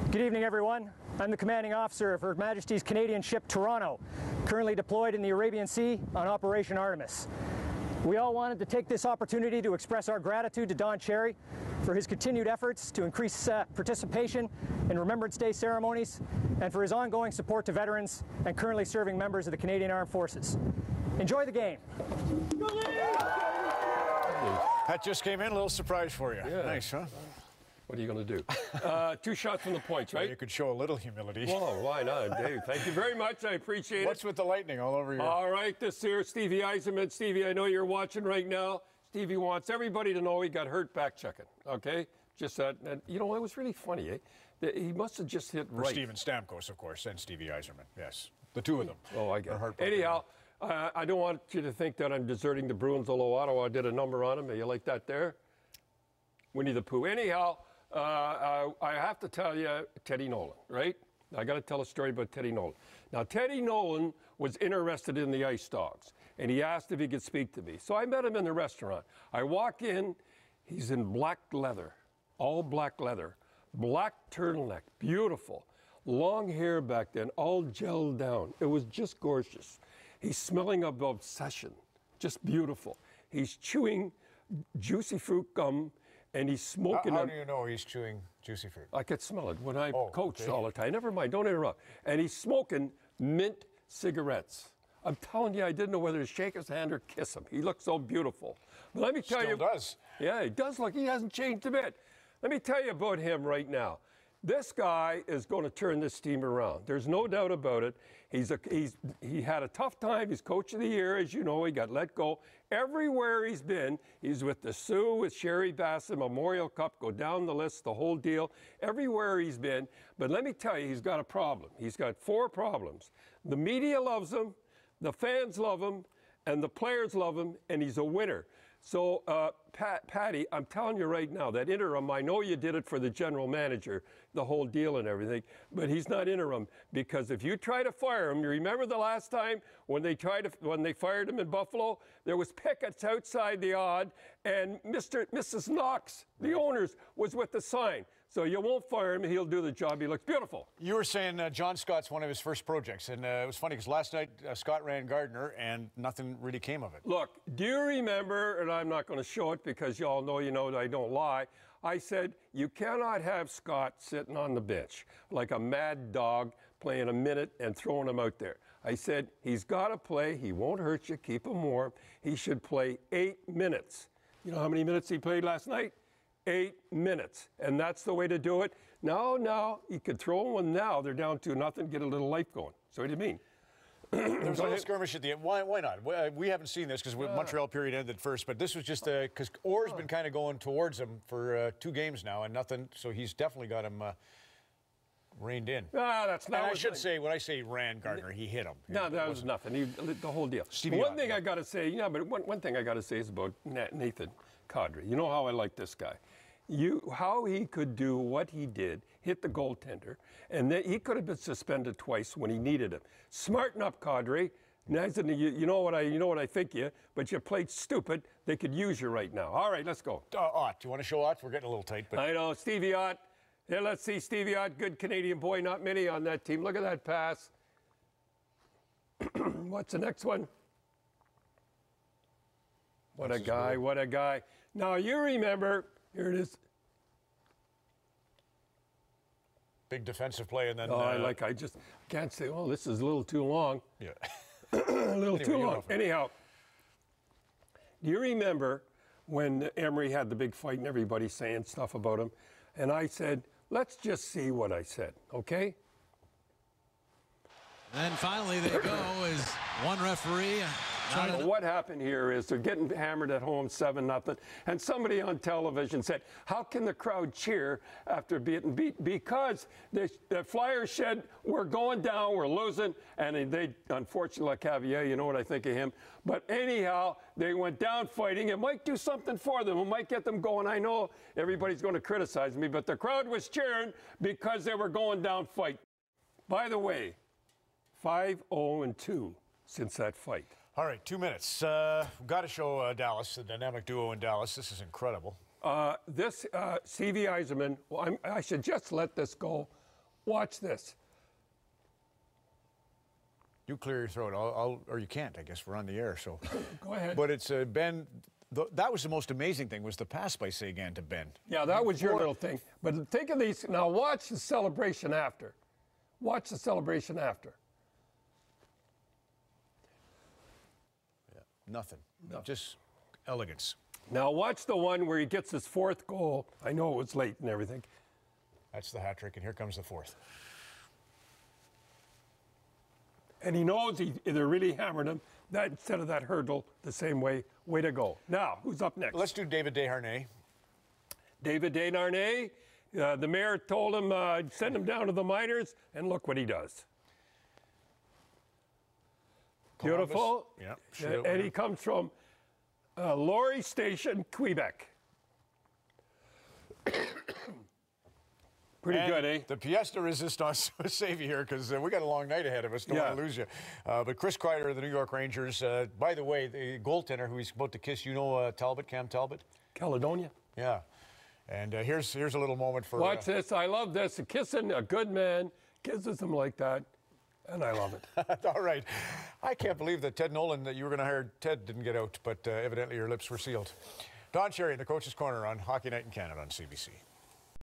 Good evening, everyone. I'm the commanding officer of Her Majesty's Canadian ship Toronto, currently deployed in the Arabian Sea on Operation Artemis. We all wanted to take this opportunity to express our gratitude to Don Cherry for his continued efforts to increase participation in Remembrance Day ceremonies and for his ongoing support to veterans and currently serving members of the Canadian Armed Forces. Enjoy the game. That just came in, a little surprise for you. Yeah. Nice, huh? What are you going to do? 2 shots from the points, right? Well, you could show a little humility. Well, why not, Dave? Thank you very much. I appreciate it. What's with the lightning all over you? All right, this here, Stevie Eiserman. Stevie, I know you're watching right now. Stevie wants everybody to know he got hurt back checking, okay? Just that, you know, it was really funny, eh? He must have just hit right. Steven Stamkos, of course, and Stevie Eiserman, yes. The two of them. Oh, I get it. Anyhow, I don't want you to think that I'm deserting the Bruins, although Ottawa did a number on them. You like that there? Winnie the Pooh. Anyhow, I have to tell you, Teddy Nolan, right? I got to tell a story about Teddy Nolan. Now, Teddy Nolan was interested in the Ice Dogs, and he asked if he could speak to me. So I met him in the restaurant. I walk in, he's in black leather, all black leather, black turtleneck, beautiful, long hair back then, all gelled down. It was just gorgeous. He's smelling of obsession, just beautiful. He's chewing juicy fruit gum, and he's smoking. How do you know he's chewing juicy fruit? I could smell it when I coached all the time. Never mind, don't interrupt. And he's smoking mint cigarettes. I'm telling you, I didn't know whether to shake his hand or kiss him. He looked so beautiful. But let me tell you. Still does. Yeah, he does look. He hasn't changed a bit. Let me tell you about him right now. This guy is going to turn this team around. There's no doubt about it. He had a tough time. He's coach of the year, as you know. He got let go. Everywhere he's been, he's with the Sioux, with Sherry Bassett, Memorial Cup, go down the list, the whole deal. Everywhere he's been. But let me tell you, he's got a problem. He's got 4 problems. The media loves him, the fans love him, and the players love him, and he's a winner. So, Patty, I'm telling you right now, that interim, I know you did it for the general manager, the whole deal and everything, but he's not interim, because if you try to fire him, you remember the last time when they fired him in Buffalo, there was pickets outside the odd, and Mrs. Knox, the owners, was with the sign. So you won't fire him, he'll do the job. He looks beautiful. You were saying John Scott's one of his first projects, and it was funny because last night Scott ran Gardner, and nothing really came of it. Look, do you remember, and I'm not going to show it because you all know you know that I don't lie, I said you cannot have Scott sitting on the bench like a mad dog playing a minute and throwing him out there. I said he's got to play, he won't hurt you, keep him warm. He should play 8 minutes. You know how many minutes he played last night? 8 minutes, and that's the way to do it. Now, you could throw one now. They're down to nothing, get a little life going. So what do you mean? There was a little skirmish at the end. Why not? We haven't seen this because Montreal period ended first, but this was just because Orr's been kind of going towards him for 2 games now and nothing, so he's definitely got him reined in. That's not. And I should say, when I say ran Gardner, he hit him. No, that was nothing. The whole deal. One thing I got to say, but one thing I got to say is about Nathan Kadri. You know how I like this guy. How he could do what he did, hit the goaltender, and then he could have been suspended twice when he needed him. Smarten up, Kadri. You know what I think you, but you played stupid. They could use you right now. All right, let's go. Ott, do you want to show Ott? We're getting a little tight. But I know, Stevie Ott. Yeah, let's see, Stevie Ott, good Canadian boy. Not many on that team. Look at that pass. What's the next one? What a guy, what a guy. Now, you remember, here it is. Big defensive play, and then... I just can't say, oh, this is a little too long. Yeah. A little too long. Anyhow, do you remember when Emery had the big fight and everybody saying stuff about him? And I said, let's just see what I said, okay? Then finally they go as one referee. What happened here is they're getting hammered at home 7-0, and somebody on television said, how can the crowd cheer after being beat? Because the Flyers said, we're going down, we're losing, and they, unfortunately, Cavier, you know what I think of him. But anyhow, they went down fighting. It might do something for them. It might get them going. I know everybody's going to criticize me, but the crowd was cheering because they were going down fight. By the way, 5-0-2 since that fight. All right, 2 minutes. We've got to show Dallas, the dynamic duo in Dallas. This is incredible. Stevie Eiserman, well, I should just let this go Watch this. You clear your throat. Or you can't, I guess. We're on the air, so. Go ahead. But it's Ben. That was the most amazing thing, was the pass by Seguin to Ben. Yeah, that was your little thing. But think of these. Now watch the celebration after. Watch the celebration after. Yeah, nothing. Just elegance. Now watch the one where he gets his 4th goal. I know it was late and everything. That's the hat trick, and here comes the 4th. And he knows they're really hammered him. That instead of that hurdle the same way. Way to go. Now, who's up next? Let's do David Desharnais. David Desharnais. The mayor told him, send him down to the minors, and look what he does. Columbus. Beautiful. Yeah. Sure. And he comes from Laurier Station, Quebec. Pretty good, eh? The pièce de résistance will save you here, because we got a long night ahead of us. Don't want to lose you. But Chris Kreider of the New York Rangers, by the way, the goaltender who he's about to kiss, you know Talbot, Cam Talbot? Caledonia. Yeah. And here's a little moment for... Watch this. I love this. Kissing a good man kisses him like that, and I love it. All right. I can't believe that Ted Nolan, that you were going to hire Ted, didn't get out, but evidently your lips were sealed. Don Cherry in the Coach's Corner on Hockey Night in Canada on CBC.